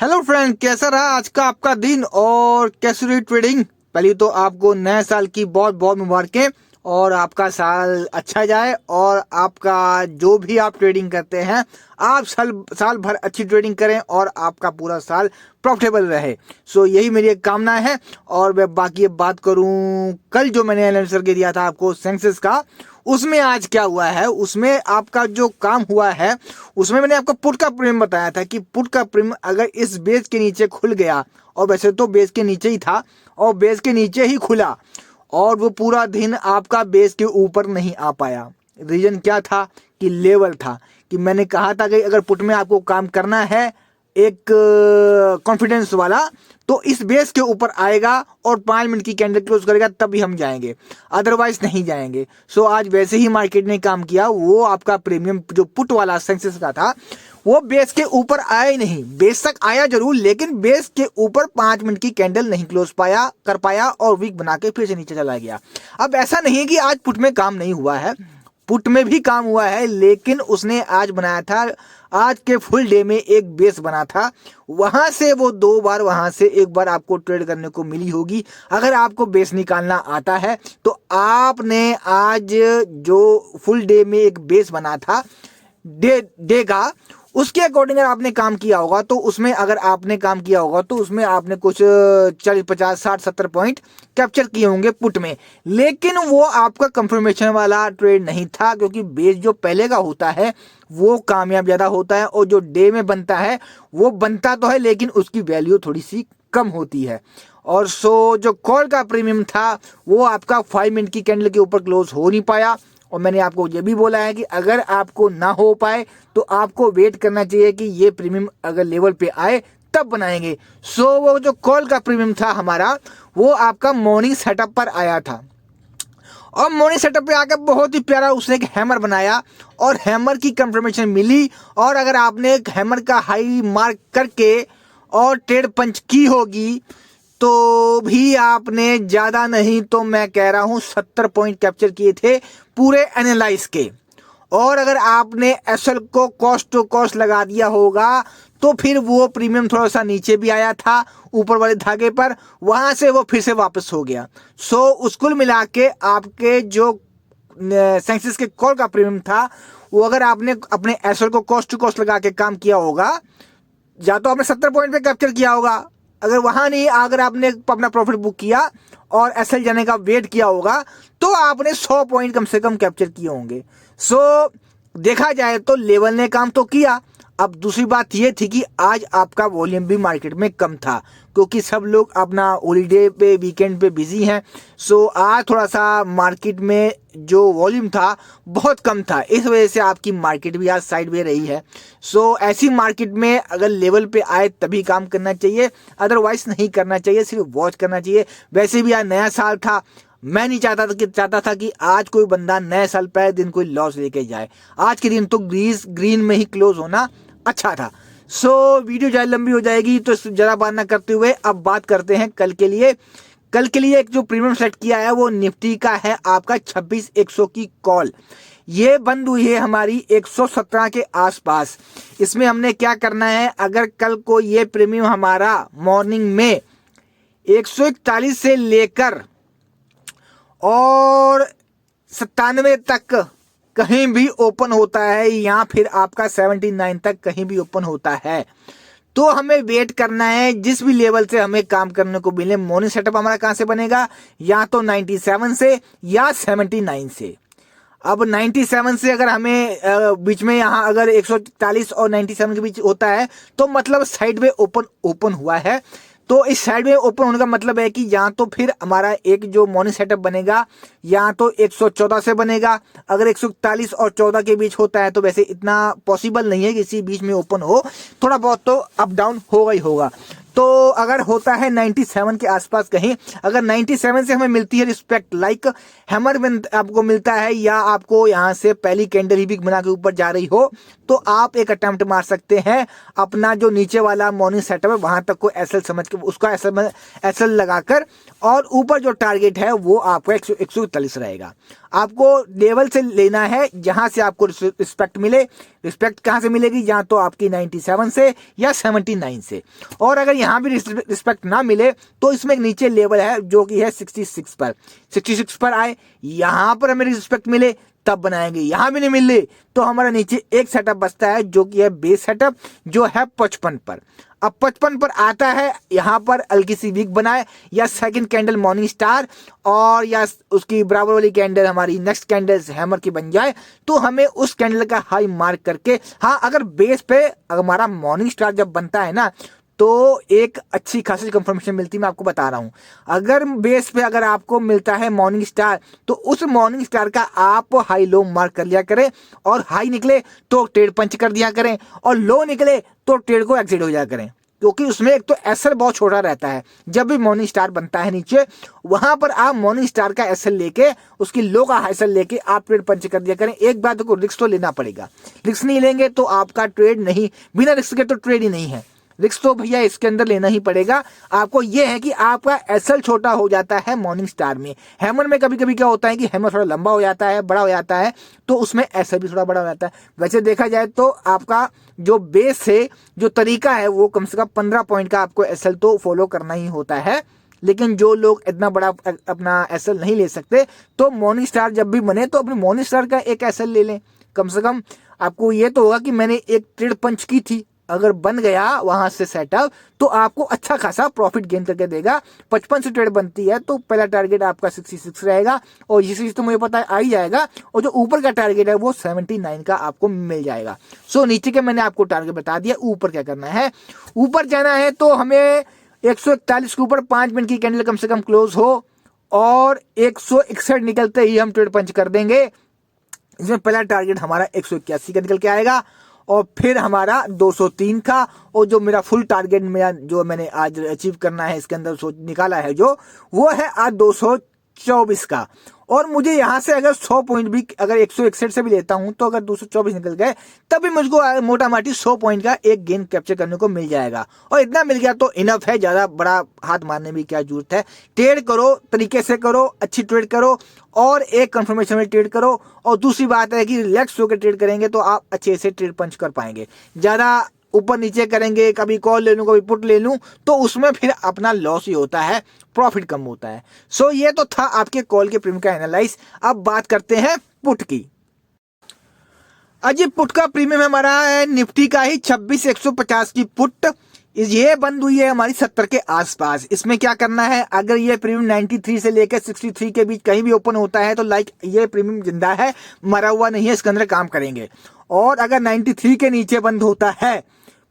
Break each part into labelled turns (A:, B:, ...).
A: Hello friend, कैसा रहा आज का आपका दिन और कैसी रही ट्रेडिंग। पहले तो आपको नए साल की बहुत बहुत मुबारकें और आपका साल अच्छा जाए और आपका जो भी आप ट्रेडिंग करते हैं आप साल साल भर अच्छी ट्रेडिंग करें और आपका पूरा साल प्रॉफिटेबल रहे। सो यही मेरी एक कामना है। और मैं बाकी अब बात करूं, कल जो मैंने एनालिसिस करके दिया था आपको सेंसेस का, उसमें आज क्या हुआ है, उसमें आपका जो काम हुआ है उसमें मैंने आपको पुट का प्रीमियम बताया था कि पुट का प्रीमियम अगर इस बेस के नीचे खुल गया, और वैसे तो बेस के नीचे ही था और बेस के नीचे ही खुला और वो पूरा दिन आपका बेस के ऊपर नहीं आ पाया। रीजन क्या था कि लेवल था, कि मैंने कहा था कि अगर पुट में आपको काम करना है एक कॉन्फिडेंस वाला तो इस बेस के ऊपर आएगा और 5 मिनट की कैंडल क्लोज करेगा तभी हम जाएंगे, अदरवाइज नहीं जाएंगे। सो आज वैसे ही मार्केट ने काम किया। वो आपका प्रीमियम जो पुट वाला सेंसेस का था वो बेस के ऊपर आया ही नहीं, बेस तक आया जरूर लेकिन बेस के ऊपर 5 मिनट की कैंडल नहीं क्लोज कर पाया और वीक बना के फिर से नीचे चला गया। अब ऐसा नहीं है कि आज पुट में काम नहीं हुआ है, पुट में भी काम हुआ है, लेकिन उसने आज बनाया था, आज के फुल डे में एक बेस बना था, वहां से वो 2 बार वहां से 1 बार आपको ट्रेड करने को मिली होगी। अगर आपको बेस निकालना आता है तो आपने आज जो फुल डे में एक बेस बना था डे का, उसके अकॉर्डिंग अगर आपने काम किया होगा तो उसमें अगर आपने काम किया होगा तो उसमें आपने कुछ 40 50 60 70 पॉइंट कैप्चर किए होंगे पुट में। लेकिन वो आपका कंफर्मेशन वाला ट्रेड नहीं था, क्योंकि बेस जो पहले का होता है वो कामयाब ज़्यादा होता है और जो डे में बनता है वो बनता तो है लेकिन उसकी वैल्यू थोड़ी सी कम होती है। और सो जो कॉल का प्रीमियम था वो आपका 5 मिनट की कैंडल के ऊपर क्लोज हो नहीं पाया। और मैंने आपको ये भी बोला है कि अगर आपको ना हो पाए तो आपको वेट करना चाहिए कि ये प्रीमियम अगर लेवल पे आए तब बनाएंगे। सो वो जो कॉल का प्रीमियम था हमारा वो आपका मॉर्निंग सेटअप पर आया था और मॉर्निंग सेटअप पे आकर बहुत ही प्यारा उसने एक हैमर बनाया और हैमर की कंफर्मेशन मिली। और अगर आपने एक हैमर का हाई मार्क करके और ट्रेड पंच की होगी तो भी आपने ज़्यादा नहीं तो मैं कह रहा हूँ 70 पॉइंट कैप्चर किए थे पूरे एनालाइज के। और अगर आपने एसएल को कॉस्ट टू कॉस्ट लगा दिया होगा तो फिर वो प्रीमियम थोड़ा सा नीचे भी आया था ऊपर वाले धागे पर, वहाँ से वो फिर से वापस हो गया। सो उसको मिला के आपके जो सेंसेस के कॉल का प्रीमियम था वो अगर आपने अपने एसएल को कॉस्ट टू कॉस्ट लगा के काम किया होगा, या तो आपने 70 पॉइंट पे कैप्चर किया होगा, अगर वहां नहीं, अगर आपने अपना प्रॉफिट बुक किया और एसएल जाने का वेट किया होगा तो आपने 100 पॉइंट कम से कम कैप्चर किए होंगे। सो देखा जाए तो लेवल ने काम तो किया। अब दूसरी बात ये थी कि आज आपका वॉल्यूम भी मार्केट में कम था क्योंकि सब लोग अपना हॉलीडे पे वीकेंड पे बिजी हैं। सो आज थोड़ा सा मार्केट में जो वॉल्यूम था बहुत कम था, इस वजह से आपकी मार्केट भी आज साइड में रही है। सो ऐसी मार्केट में अगर लेवल पे आए तभी काम करना चाहिए, अदरवाइज नहीं करना चाहिए, सिर्फ वॉच करना चाहिए। वैसे भी आज नया साल था, मैं नहीं चाहता था कि आज कोई बंदा नए साल पहले दिन कोई लॉस लेके जाए। आज के दिन तो ग्रीन में ही क्लोज होना अच्छा था। सो वीडियो ज़्यादा लंबी हो जाएगी तो ज़्यादा बात ना करते हुए अब बात करते हैं कल के लिए। कल के लिए एक जो प्रीमियम सेट किया है वो निफ्टी का है आपका 26,100 की कॉल। ये बंद हुई है हमारी 117 के आसपास। इसमें हमने क्या करना है, अगर कल को ये प्रीमियम हमारा मॉर्निंग में 141 से लेकर और 97 तक कहीं भी ओपन होता है या फिर आपका 79 तक कहीं भी ओपन होता है तो हमें वेट करना है जिस भी लेवल से हमें काम करने को मिले। मॉर्निंग सेटअप हमारा कहां से बनेगा, या तो 97 से या 79 से। अब 97 से अगर हमें बीच में यहाँ अगर 140 और 97 के बीच होता है तो मतलब साइड में ओपन हुआ है। तो इस साइड में ओपन होने का मतलब है कि यहाँ तो फिर हमारा एक जो मॉर्निंग सेटअप बनेगा यहाँ तो 114 से बनेगा। अगर 141 और 14 के बीच होता है तो वैसे इतना पॉसिबल नहीं है कि इसी बीच में ओपन हो, थोड़ा बहुत तो अप डाउन होगा ही होगा। तो अगर होता है 97 के आसपास कहीं, अगर 97 से हमें मिलती है रिस्पेक्ट लाइक हैमर आपको मिलता है या आपको यहाँ से पहली कैंडल ही बिग बना के ऊपर जा रही हो तो आप एक अटेम्प्ट मार सकते हैं अपना जो नीचे वाला मॉर्निंग सेटअप है वहां तक को एसएल समझ के उसका एसएल लगाकर, और ऊपर जो टारगेट है वो आपका 141 रहेगा। आपको लेवल से लेना है जहां से आपको रिस्पेक्ट मिले, रिस्पेक्ट कहाँ से मिलेगी, या तो आपकी 97 से या 79 से। और अगर यहाँ भी रिस्पेक्ट ना मिले तो इसमें एक नीचे लेवल है जो कि है 66 पर। 66 पर आए, यहाँ पर हमें रिस्पेक्ट मिले तब बनाएंगे, यहाँ भी नहीं मिल रही तो हमारा नीचे एक सेटअप बचता है जो कि है बेस सेटअप, जो है 55 पर। अब 55 पर आता है, यहाँ पर हल्की सी वीक बनाए या सेकंड कैंडल मॉर्निंग स्टार और या उसकी बराबर वाली कैंडल हमारी नेक्स्ट कैंडल हैमर की बन जाए तो हमें उस कैंडल का हाई मार्क करके, हाँ अगर बेस पे हमारा मॉर्निंग स्टार जब बनता है ना तो एक अच्छी खासी कंफर्मेशन मिलती है। मैं आपको बता रहा हूं, अगर बेस पे अगर आपको मिलता है मॉर्निंग स्टार तो उस मॉर्निंग स्टार का आप हाई लो मार्क कर लिया करें, और हाई निकले तो ट्रेड पंच कर दिया करें, और लो निकले तो ट्रेड को एग्जिट हो जाया करें, क्योंकि उसमें एक तो एसएल बहुत छोटा रहता है। जब भी मॉर्निंग स्टार बनता है नीचे, वहां पर आप मॉर्निंग स्टार का एसएल लेके उसकी लो का एसएल लेके आप ट्रेड पंच कर दिया करें। एक बात को रिस्क तो लेना पड़ेगा, रिस्क नहीं लेंगे तो आपका ट्रेड नहीं, बिना रिस्क के तो ट्रेड ही नहीं है। रिस्क तो भैया इसके अंदर लेना ही पड़ेगा आपको। ये है कि आपका एसएल छोटा हो जाता है मॉर्निंग स्टार में। हैमर में कभी कभी क्या होता है कि हैमर थोड़ा लंबा हो जाता है, बड़ा हो जाता है, तो उसमें एसएल भी थोड़ा बड़ा हो जाता है। वैसे देखा जाए तो आपका जो बेस है, जो तरीका है, वो कम से कम 15 पॉइंट का आपको एसएल तो फॉलो करना ही होता है। लेकिन जो लोग इतना बड़ा अपना एसएल नहीं ले सकते तो मॉर्निंग स्टार जब भी बने तो अपने मॉर्निंग स्टार का एक एसएल ले लें। कम से कम आपको ये तो होगा कि मैंने एक ट्रेड पंच की थी, अगर बन गया वहां से सेटअप तो आपको अच्छा खासा प्रॉफिट गेन करके देगा। 55 से ट्रेड बनती है तो पहला टारगेट आपका 66 रहेगा, और ये चीज तो मुझे पता है आ ही जाएगा, और जो ऊपर का टारगेट है वो 79 का आपको मिल जाएगा। सो नीचे के मैंने आपको टारगेट बता दिया, ऊपर क्या करना है। ऊपर जाना है तो हमें 141 के ऊपर 5 मिनट की कैंडल कम से कम क्लोज हो, और 161 निकलते ही हम ट्रेड पंच कर देंगे। इसमें पहला टारगेट हमारा 181 का निकल के आएगा, और फिर हमारा 203 का, और जो मेरा फुल टारगेट मेरा जो मैंने आज अचीव करना है इसके अंदर सोच निकाला है जो, वो है आज 224 का। और मुझे यहाँ से अगर 100 पॉइंट भी, अगर 161 से भी लेता हूं तो अगर 224 निकल गए तभी मुझको मोटा माटी 100 पॉइंट का एक गेन कैप्चर करने को मिल जाएगा। और इतना मिल गया तो इनफ है, ज्यादा बड़ा हाथ मारने में क्या जरूरत है। ट्रेड करो, तरीके से करो, अच्छी ट्रेड करो, और एक कंफर्मेशन में ट्रेड करो। और दूसरी बात है कि रिलैक्स होकर ट्रेड करेंगे तो आप अच्छे से ट्रेड पंच कर पाएंगे। ज्यादा ऊपर नीचे करेंगे, कभी कॉल ले लूं कभी पुट ले लूं, तो उसमें फिर अपना लॉस ही होता है, प्रॉफिट कम होता है। सो ये तो था आपके कॉल के प्रीमियम का एनालाइज। अब बात करते हैं पुट की। अजी पुट का प्रीमियम हमारा है निफ्टी का ही 26,150 की पुट। ये बंद हुई है हमारी 70 के आसपास। इसमें क्या करना है, अगर ये प्रीमियम 93 से लेकर 63 के बीच कहीं भी ओपन होता है तो लाइक ये प्रीमियम जिंदा है, मरा हुआ नहीं है, इसके अंदर काम करेंगे। और अगर 93 के नीचे बंद होता है,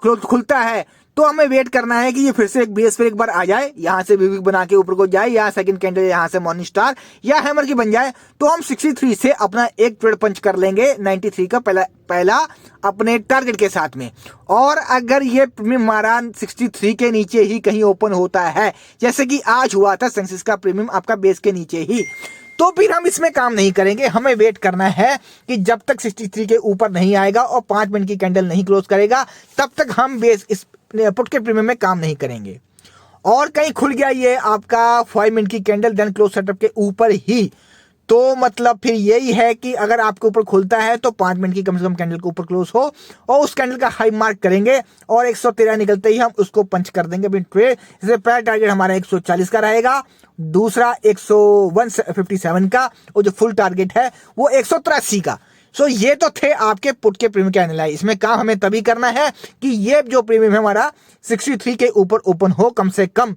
A: खुलता है, तो हमें वेट करना है कि ये फिर से एक बेस पर एक बार आ जाए, यहां से वीक बना के ऊपर को जाए, या सेकंड कैंडल यहां से मॉर्निंग स्टार या हैमर की बन जाए, तो हम 63 से अपना एक ट्रेड पंच कर लेंगे 93 का पहला अपने टारगेट के साथ में। और अगर ये प्रीमियम हमारा 63 के नीचे ही कहीं ओपन होता है, जैसे कि आज हुआ था सेंसेक्स का प्रीमियम आपका बेस के नीचे ही, तो फिर हम इसमें काम नहीं करेंगे। हमें वेट करना है कि जब तक 63 के ऊपर नहीं आएगा और 5 मिनट की कैंडल नहीं क्लोज करेगा, तब तक हम बेस इस पुट के प्रीमियम में काम नहीं करेंगे। और कहीं खुल गया ये आपका 5 मिनट की कैंडल देन क्लोज सेटअप के ऊपर ही, तो मतलब फिर यही है कि अगर आपके ऊपर खुलता है तो 5 मिनट की कम से कम कैंडल के ऊपर क्लोज हो, और उस कैंडल का हाई मार्क करेंगे, और 113 निकलते ही हम उसको पंच कर देंगे बिन ट्रेड। इससे पहला टारगेट हमारा 140 का रहेगा, दूसरा 157 का, और जो फुल टारगेट है वो 183 का। सो ये तो थे आपके पुट के प्रीमियम के एनालाइज। इसमें काम हमें तभी करना है कि ये जो प्रीमियम है हमारा 63 के ऊपर ओपन हो कम से कम,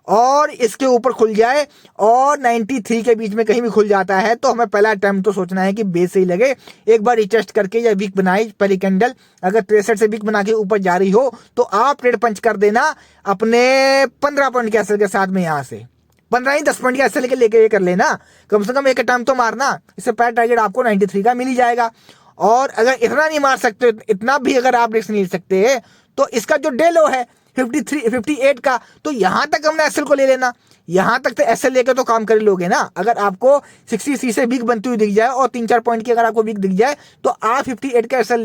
A: और इसके ऊपर खुल जाए, और 93 के बीच में कहीं भी खुल जाता है तो हमें पहला अटेम्प्ट तो सोचना है कि बेस से ही लगे, एक बार रिटेस्ट करके या वीक बनाई पहली कैंडल, अगर 63 से वीक बना के ऊपर जा रही हो तो आप ट्रेड पंच कर देना अपने 15 पॉइंट के एसएल के साथ में, यहाँ से 15 ही 10 पॉइंट के एसएल लेके ये कर लेना, कम से कम एक अटेम्प्ट तो मारना। इससे पहला टारगेट आपको 93 का मिल ही जाएगा। और अगर इतना नहीं मार सकते, इतना भी अगर आप रिस्क नहीं ले सकते, तो इसका जो डे लो है 53 58 का, तो यहाँ तक हमने एसएल को ले लेना। यहाँ तक तो एसएल लेके तो काम कर लोगे ना। अगर आपको 60 से वीक बनती हुई दिख जाए और 3-4 पॉइंट की अगर आपको वीक दिख जाए तो आप 58 का एसएल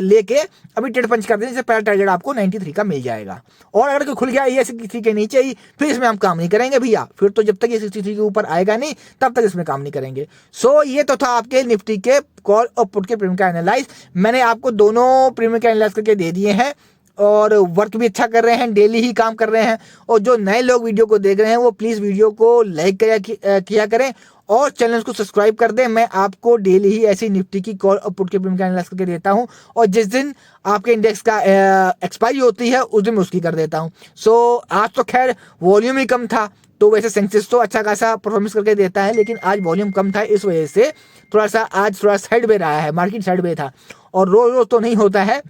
A: लेके अभी ट्रेड पंच कर दें, जिससे पहला टारगेट आपको 93 का मिल जाएगा। और अगर कोई खुल गया ये 63 के नीचे ही, फिर इसमें हम काम नहीं करेंगे भैया। फिर तो जब तक ये 63 के ऊपर आएगा नहीं तब तक इसमें काम नहीं करेंगे। सो ये तो था आपके निफ्टी के कॉल और पुट के प्रीमियम का एनालाइज। मैंने आपको दोनों प्रीमियम का एनालाइज करके दे दिए हैं और वर्क भी अच्छा कर रहे हैं, डेली ही काम कर रहे हैं। और जो नए लोग वीडियो को देख रहे हैं वो प्लीज़ वीडियो को लाइक किया करें और चैनल को सब्सक्राइब कर दें। मैं आपको डेली ही ऐसी निफ्टी की कॉल और पुट के प्रीमियम का एनालाइज करके देता हूं, और जिस दिन आपके इंडेक्स का एक्सपायरी होती है उस दिन मैं उसकी कर देता हूं। सो आज तो खैर वॉल्यूम ही कम था, तो वैसे सेंसेक्स तो अच्छा खासा परफॉर्मेंस करके देता है, लेकिन आज वॉल्यूम कम था, इस वजह से थोड़ा सा आज थोड़ा साइड में रहा है, मार्केट साइड में था। और रोज रोज तो नहीं होता है।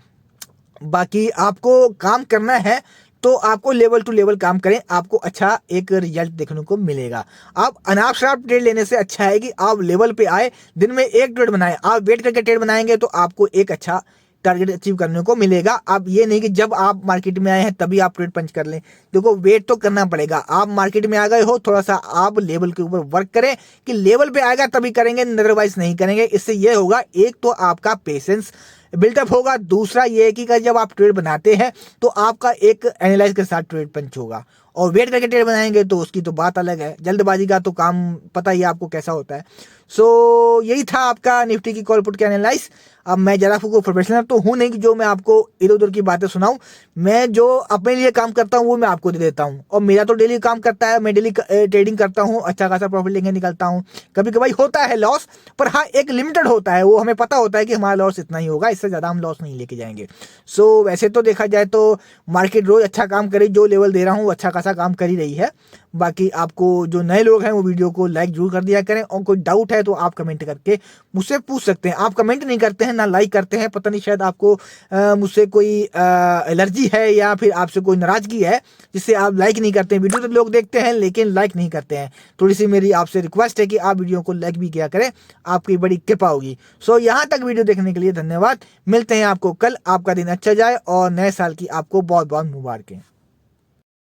A: बाकी आपको काम करना है तो आपको लेवल टू लेवल काम करें, आपको अच्छा एक रिजल्ट देखने को मिलेगा। आप अनाप शनाप ट्रेड लेने से अच्छा है कि आप लेवल पे आए, दिन में एक ट्रेड बनाएं। आप वेट करके ट्रेड बनाएंगे तो आपको एक अच्छा टारगेट अचीव करने को मिलेगा। आप ये नहीं कि जब आप मार्केट में आए हैं तभी आप ट्रेड पंच कर लें। देखो वेट तो करना पड़ेगा। आप मार्केट में आ गए हो, थोड़ा सा आप लेवल के ऊपर वर्क करें कि लेवल पे आएगा तभी करेंगे, अदरवाइज नहीं करेंगे। इससे ये होगा, एक तो आपका पेशेंस बिल्डअप होगा, दूसरा ये है कि जब आप ट्रेड बनाते हैं तो आपका एक एनालाइज के साथ ट्रेड पंच होगा। और वेट करके ट्रेड बनाएंगे तो उसकी तो बात अलग है। जल्दबाजी का तो काम पता ही आपको कैसा होता है। सो यही था आपका निफ्टी की कॉल पुट के एनालाइज। अब मैं ज़रा को प्रोफेशनल तो हूँ नहीं कि जो मैं आपको इधर उधर की बातें सुनाऊं। मैं जो अपने लिए काम करता हूँ वो मैं आपको दे देता हूँ, और मेरा तो डेली काम करता है। मैं डेली ट्रेडिंग करता हूँ, अच्छा खासा प्रॉफिट लेके निकलता हूँ। कभी कभाई होता है लॉस, पर हाँ एक लिमिटेड होता है। वो हमें पता होता है कि हमारा लॉस इतना ही होगा, इससे ज़्यादा हम लॉस नहीं लेके जाएंगे। सो वैसे तो देखा जाए तो मार्केट रोज अच्छा काम करे, जो लेवल दे रहा हूँ वो अच्छा खासा काम कर ही रही है। बाकी आपको जो नए लोग हैं वो वीडियो को लाइक जरूर कर दिया करें, और कोई डाउट है तो आप कमेंट करके मुझसे पूछ सकते हैं। आप कमेंट नहीं करते हैं ना लाइक करते हैं, पता नहीं शायद आपको मुझसे कोई एलर्जी है या फिर आपसे कोई नाराजगी है जिससे आप लाइक नहीं करते हैं। वीडियो तो लोग देखते हैं लेकिन लाइक नहीं करते हैं। थोड़ी सी मेरी आपसे रिक्वेस्ट है कि आप वीडियो को लाइक भी किया करें, आपकी बड़ी कृपा होगी। सो यहाँ तक वीडियो देखने के लिए धन्यवाद। मिलते हैं आपको कल। आपका दिन अच्छा जाए और नए साल की आपको बहुत बहुत मुबारकें।